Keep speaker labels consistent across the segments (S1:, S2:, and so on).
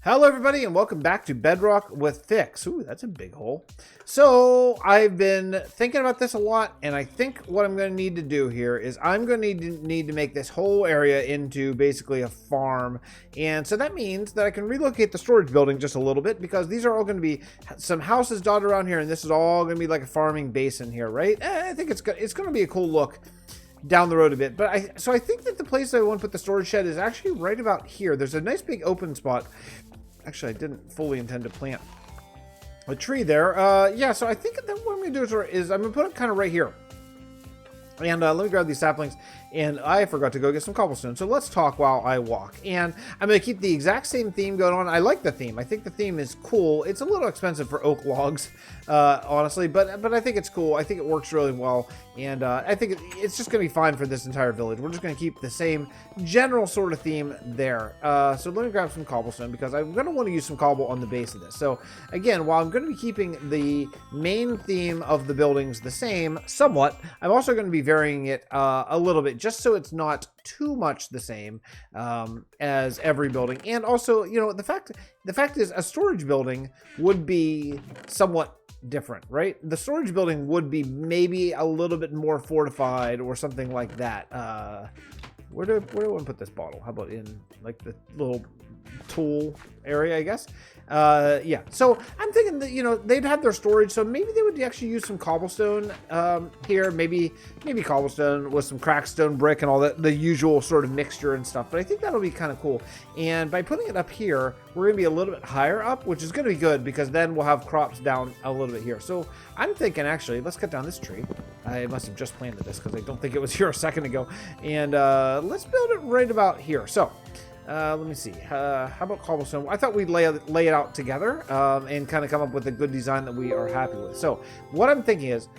S1: Hello everybody and welcome back to Bedrock with Fix. Ooh, that's a big hole. So I've been thinking about this a lot, and I think what I'm going to need to do here is I'm going to need to make this whole area into basically a farm. And so that means that I can relocate the storage building just a little bit, because these are all going to be some houses dotted around here, and this is all going to be like a farming basin here, right? I think it's going to be a cool look down the road a bit. But so I think that the place I want to put the storage shed is actually right about here. There's a nice big open spot. Actually, I didn't fully intend to plant a tree there. Yeah, so I think that what I'm going to do is I'm going to put it kind of right here. And let me grab these saplings. And I forgot to go get some cobblestone. So let's talk while I walk. And I'm going to keep the exact same theme going on. I like the theme. I think the theme is cool. It's a little expensive for oak logs, honestly. But I think it's cool. I think it works really well. And I think it's just going to be fine for this entire village. We're just going to keep the same general sort of theme there. So let me grab some cobblestone, because I'm going to want to use some cobble on the base of this. So again, while I'm going to be keeping the main theme of the buildings the same somewhat, I'm also going to be varying it a little bit, just so it's not too much the same as every building. And also, you know, the fact is a storage building would be somewhat different, right? The storage building would be maybe a little bit more fortified or something like that. Where do I want to put this bottle? How about in like the little tool area, I guess? Yeah, so I'm thinking that, you know, they'd have their storage, so maybe they would actually use some cobblestone here, maybe cobblestone with some cracked stone brick and all that, the usual sort of mixture and stuff. But I think that'll be kind of cool. And by putting it up here, we're going to be a little bit higher up, which is going to be good, because then we'll have crops down a little bit here. So I'm thinking, actually, let's cut down this tree. I must have just planted this, because I don't think it was here a second ago. And let's build it right about here. So let me see. How about cobblestone? I thought we'd lay it out together and kind of come up with a good design that we are happy with. So what I'm thinking is,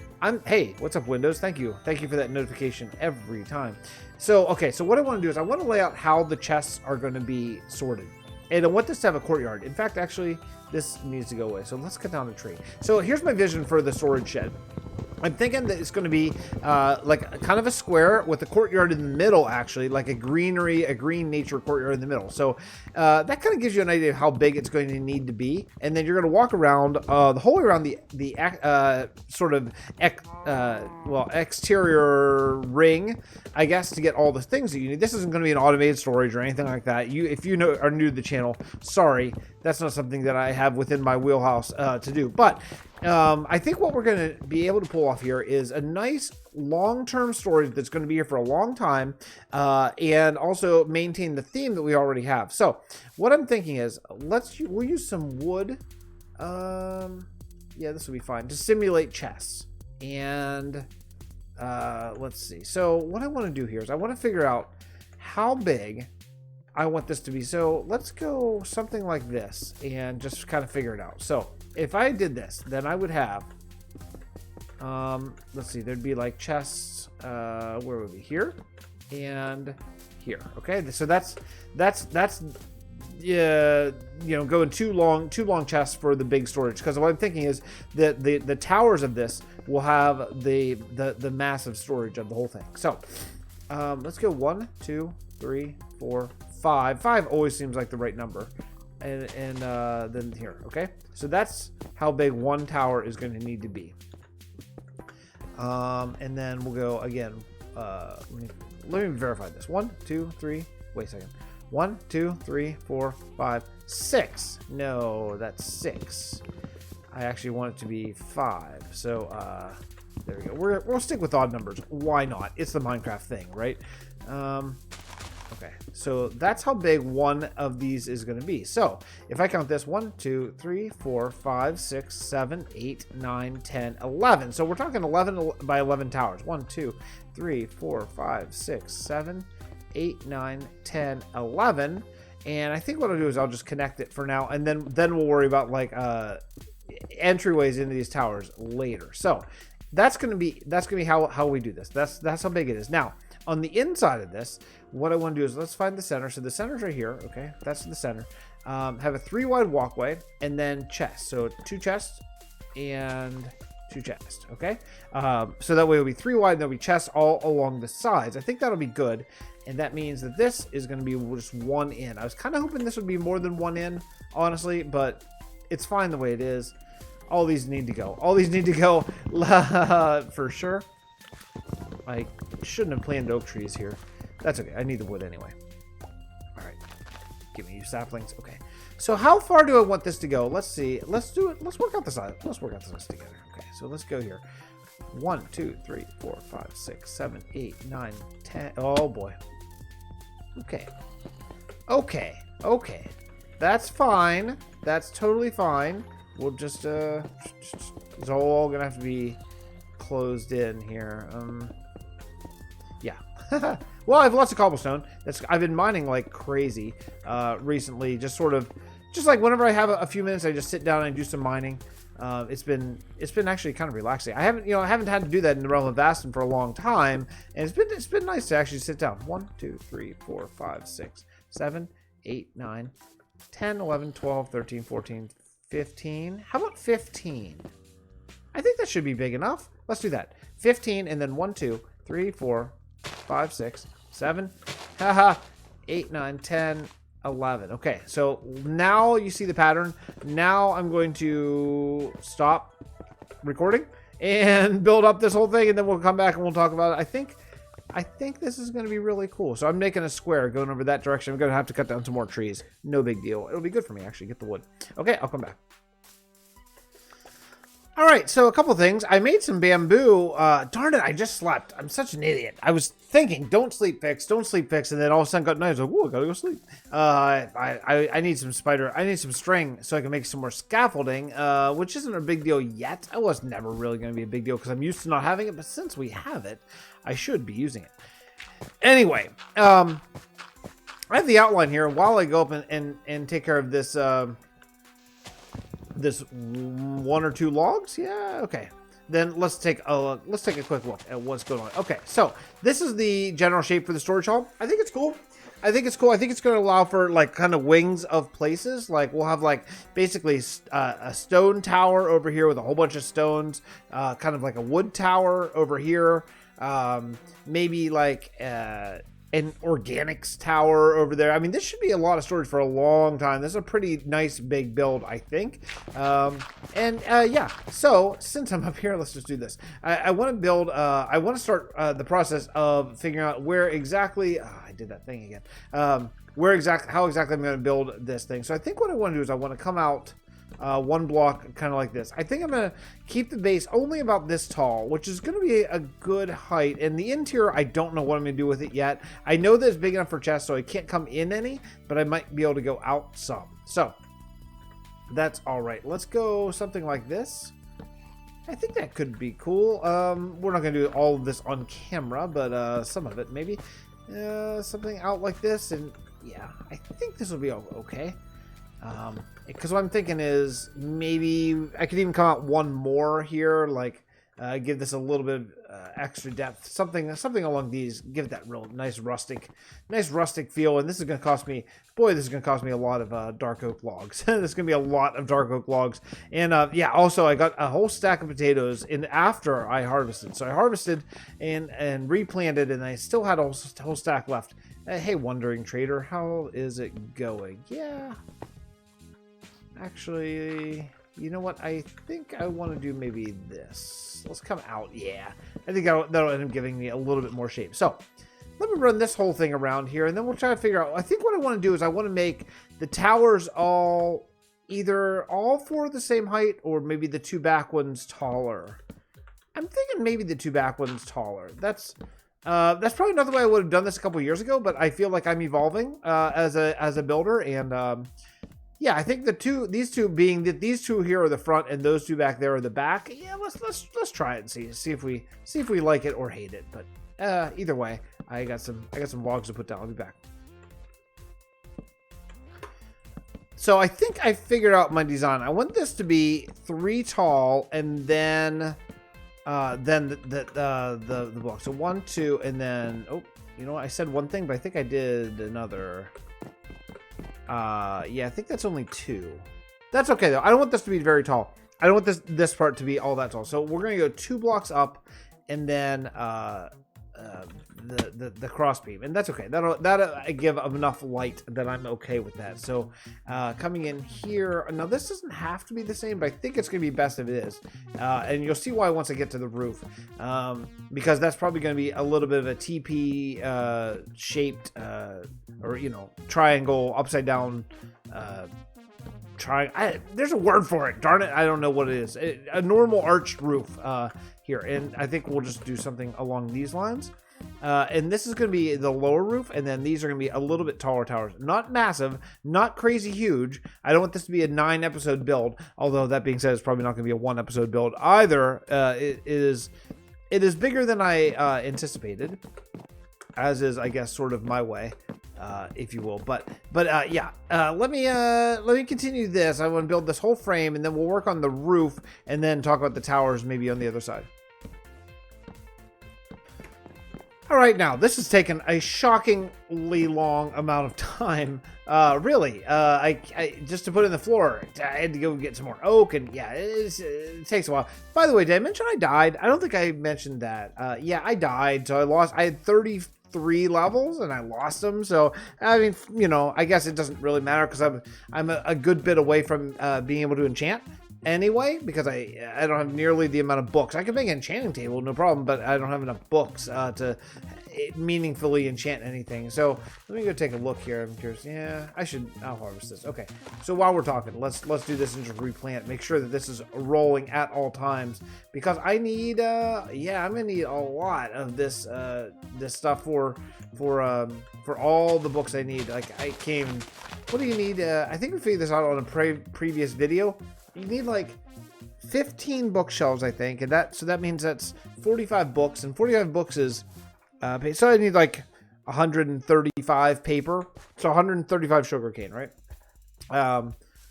S1: hey, what's up, Windows? Thank you for that notification every time. So okay, so what I want to do is I want to lay out how the chests are going to be sorted, and I want this to have a courtyard. In fact, actually, this needs to go away. So let's cut down the tree. So here's my vision for the storage shed. I'm thinking that it's going to be like kind of a square with a courtyard in the middle, actually, like a green nature courtyard in the middle. So that kind of gives you an idea of how big it's going to need to be. And then you're going to walk around the whole way around the sort of exterior ring, I guess, to get all the things that you need. This isn't going to be an automated storage or anything like that. If you are new to the channel, sorry, that's not something that I have within my wheelhouse to do. But I think what we're going to be able to pull off here is a nice long-term storage that's going to be here for a long time, and also maintain the theme that we already have. So what I'm thinking is, we'll use some wood. Yeah, this will be fine to simulate chests. And let's see. So what I want to do here is I want to figure out how big I want this to be. So let's go something like this and just kind of figure it out. So if I did this, then I would have, let's see, there'd be like chests, where would it be? Here and here. Okay, so that's yeah, you know, going two long chests for the big storage, because what I'm thinking is that the towers of this will have the massive storage of the whole thing. So let's go 1, 2, 3, 4, 5. 5 always seems like the right number. And then here, okay? So that's how big one tower is going to need to be. And then we'll go again. Let me verify this. 1, 2, 3. Wait a second. 1, 2, 3, 4, 5, 6. No, that's 6. I actually want it to be 5. So there we go. We'll stick with odd numbers. Why not? It's the Minecraft thing, right? Okay, so that's how big one of these is going to be. So if I count this, 1, 2, 3, 4, 5, 6, 7, 8, 9, 10, 11. So we're talking 11 by 11 towers. 1, 2, 3, 4, 5, 6, 7, 8, 9, 10, 11. And I think what I'll do is I'll just connect it for now, and then we'll worry about like entryways into these towers later. So that's gonna be how we do this. That's how big it is. Now on the inside of this, what I want to do is let's find the center. So the center's right here. Okay, that's the center. Have a 3 wide walkway and then chests. So 2 chests and chests. Okay, so that way it'll be 3 wide and there'll be chests all along the sides. I think that'll be good, and that means that this is going to be just 1 in. I was kind of hoping this would be more than 1 in, honestly, but it's fine the way it is. All these need to go. All these need to go for sure. I shouldn't have planted oak trees here. That's okay. I need the wood anyway. All right. Give me you saplings. Okay. So how far do I want this to go? Let's see. Let's do it. Let's work out the size. Let's work out the size together. Okay. So let's go here. 1, 2, 3, 4, 5, 6, 7, 8, 9, 10. Oh boy. Okay. Okay. Okay. That's fine. That's totally fine. We'll just it's all gonna have to be closed in here. Yeah. Well, I have lots of cobblestone. I've been mining like crazy recently. Just like whenever I have a few minutes, I just sit down and do some mining. It's been actually kind of relaxing. I haven't had to do that in the Realm of Vasten for a long time, and it's been nice to actually sit down. 1, 2, 3, 4, 5, 6, 7, 8, 9, 10, 11, 12, 13, 14, 15. How about 15? I think that should be big enough. Let's do that. 15, and then 1, 2, 3, 4, 5, 6, 7, 8, 9, 10, 11. Okay, so now you see the pattern. Now I'm going to stop recording and build up this whole thing, and then we'll come back and we'll talk about it. I think this is going to be really cool. So I'm making a square going over that direction. I'm going to have to cut down some more trees. No big deal. It'll be good for me, actually, get the wood. Okay, I'll come back. All right, so a couple things. I made some bamboo. Darn it, I just slept. I'm such an idiot. I was thinking, don't sleep, Fix, don't sleep, Fix, and then all of a sudden got night. I was like, oh, I gotta go sleep. I need some string so I can make some more scaffolding, which isn't a big deal yet. It was never really going to be a big deal because I'm used to not having it, but since we have it, I should be using it. Anyway, I have the outline here. While I go up and take care of this, this 1 or 2 logs. Yeah, okay. Then let's take a quick look at what's going on. Okay, so this is the general shape for the storage hall. I think it's cool. I think it's going to allow for like kind of wings of places. Like we'll have like basically a stone tower over here with a whole bunch of stones, kind of like a wood tower over here. Maybe like an organics tower over there. I mean, this should be a lot of storage for a long time. This is a pretty nice big build, I think. Yeah, so since I'm up here, let's just do this. I want to build, I want to start the process of figuring out where exactly, I did that thing again. How exactly I'm going to build this thing. So I think what I want to do is I want to come out 1 block kind of like this. I think I'm going to keep the base only about this tall, which is going to be a good height. And the interior, I don't know what I'm going to do with it yet. I know that it's big enough for chests, so I can't come in any, but I might be able to go out some. So that's all right. Let's go something like this. I think that could be cool. We're not going to do all of this on camera, but some of it maybe. Something out like this, and yeah, I think this will be okay. Because what I'm thinking is maybe I could even come out 1 more here, like give this a little bit of extra depth, something along these, give it that real nice rustic feel. And this is going to cost me, boy, this is going to cost me a lot of dark oak logs. There's going to be a lot of dark oak logs. And yeah, also I got a whole stack of potatoes in after I harvested. So I harvested and replanted, and I still had a whole stack left. Hey, wandering trader, how is it going? Yeah. Actually, you know what? I think I want to do maybe this. Let's come out. Yeah. I think that'll end up giving me a little bit more shape. So let me run this whole thing around here, and then we'll try to figure out. I think what I want to do is I want to make the towers either all 4 the same height, or maybe the 2 back ones taller. I'm thinking maybe the 2 back ones taller. That's probably not the way I would have done this a couple years ago, but I feel like I'm evolving as a builder, and yeah, I think these two here are the front, and those 2 back there are the back. Yeah, let's try it and see if we like it or hate it. But either way, I got some logs to put down. I'll be back. So I think I figured out my design. I want this to be 3 tall, and then the block. So 1, 2, and then you know what? I said one thing, but I think I did another. Yeah, I think that's only 2. That's okay though. I don't want this to be very tall. I don't want this part to be all that tall. So we're going to go 2 blocks up, and then the cross beam, and that's okay. That'll give enough light that I'm okay with that. So coming in here, now this doesn't have to be the same, but I think it's gonna be best if it is, and you'll see why once I get to the roof, because that's probably going to be a little bit of a TP shaped or triangle upside down there's a word for it, darn it, I don't know what it is. A normal arched roof here, and I think we'll just do something along these lines. And this is going to be the lower roof, and then these are going to be a little bit taller towers. Not massive, not crazy huge. I don't want this to be a 9-episode build, although that being said, it's probably not going to be a 1-episode build either. It is bigger than I anticipated, as is, I guess, sort of my way, if you will. But yeah, let me continue this. I want to build this whole frame, and then we'll work on the roof, and then talk about the towers maybe on the other side. All right, now this has taken a shockingly long amount of time. Really, I just to put in the floor, I had to go get some more oak, and yeah, it takes a while. By the way, did I mention I died? I don't think I mentioned that. Yeah, I died, so I had 33 levels, and I lost them. So I mean, I guess it doesn't really matter because I'm a good bit away from being able to enchant anyway, because I don't have nearly the amount of books. I can make an enchanting table, no problem, but I don't have enough books to meaningfully enchant anything. So let me go take a look here. I'm curious. Yeah, I'll harvest this. Okay, so while we're talking, let's do this and just replant. Make sure that this is rolling at all times, because I need yeah, I'm gonna need a lot of this this stuff for all the books I need. Like, I came, what do you need? I think we figured this out on a previous video. You need like 15 bookshelves, I think, and that means that's 45 books, and 45 books is so I need like 135 paper, so 135 sugarcane, right?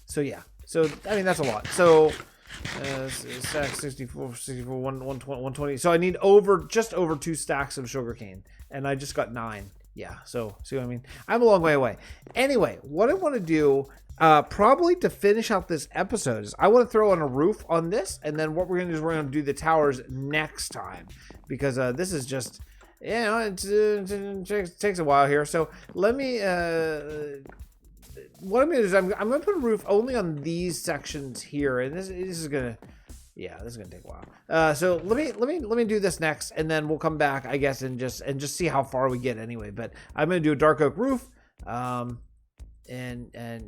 S1: So yeah, so I mean that's a lot. So 64, 120. So I need just over 2 stacks of sugarcane, and I just got 9. Yeah, so see what I mean? I'm a long way away. Anyway, what I want to do, probably to finish out this episode, is I want to throw on a roof on this, and then what we're going to do is we're going to do the towers next time, because this is just, it takes a while here. So let me, what I'm going to do is I'm going to put a roof only on these sections here, and this is going to, yeah, this is gonna take a while. So let me do this next, and then we'll come back, I guess, and just see how far we get anyway. But I'm gonna do a dark oak roof, and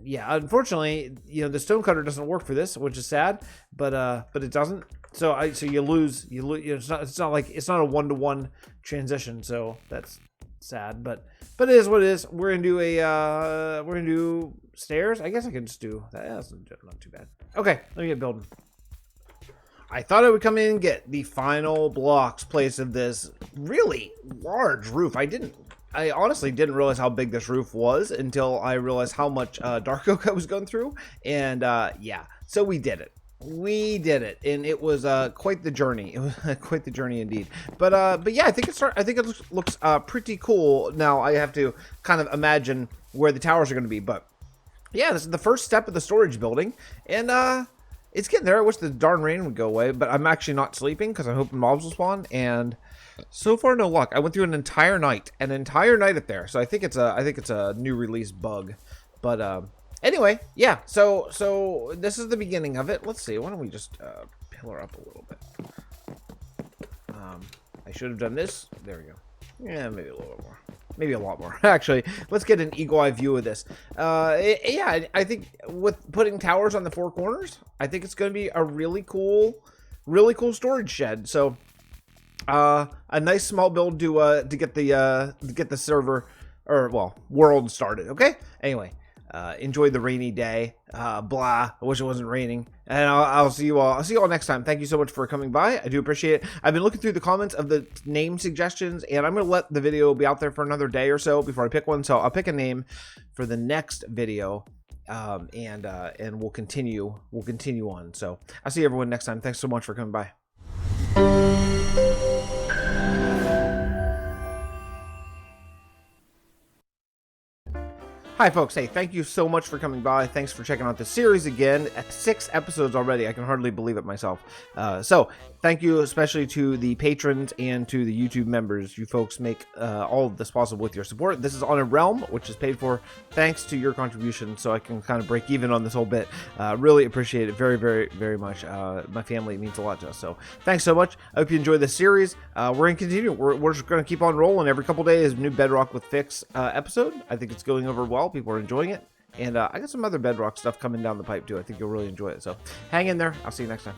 S1: yeah, unfortunately, the stonecutter doesn't work for this, which is sad, but it doesn't. So you lose. It's not like it's not a 1-to-1 transition, so that's sad. But it is what it is. We're gonna do stairs. I guess I can just do that. Yeah, that's not too bad. Okay, let me get building. I thought I would come in and get the final blocks placed of this really large roof. I honestly didn't realize how big this roof was until I realized how much dark oak I was going through. And yeah, so we did it. And it was quite the journey. It was quite the journey indeed. But yeah, I think it looks pretty cool. Now I have to kind of imagine where the towers are going to be. But yeah, this is the first step of the storage building, and it's getting there. I wish the darn rain would go away, but I'm actually not sleeping because I'm hoping mobs will spawn, and so far no luck. I went through an entire night up there, so I think it's a new release bug. But anyway, yeah. So this is the beginning of it. Let's see. Why don't we just pillar up a little bit? I should have done this. There we go. Yeah, maybe a little bit more. Maybe a lot more. Actually, let's get an eagle-eye view of this. Yeah, I think with putting towers on the 4 corners, I think it's going to be a really cool storage shed. So, a nice small build to get the server, or well, world started. Okay. Anyway, enjoy the rainy day. Blah. I wish it wasn't raining. And I'll see you all. I'll see you all next time. Thank you so much for coming by. I do appreciate it. I've been looking through the comments of the name suggestions, and I'm going to let the video be out there for another day or so before I pick one. So I'll pick a name for the next video, and we'll continue on. So I'll see everyone next time. Thanks so much for coming by. Hi, folks. Hey, thank you so much for coming by. Thanks for checking out the series again. 6 episodes already. I can hardly believe it myself. So thank you especially to the patrons and to the YouTube members. You folks make all of this possible with your support. This is on a Realm, which is paid for thanks to your contribution, so I can kind of break even on this whole bit. Really appreciate it very, very, very much. My family means a lot to us, so thanks so much. I hope you enjoyed this series. We're going to continue. We're just going to keep on rolling. Every couple days, new Bedrock with Fix episode. I think it's going over well. People are enjoying it. And I got some other Bedrock stuff coming down the pipe, too. I think you'll really enjoy it. So hang in there. I'll see you next time.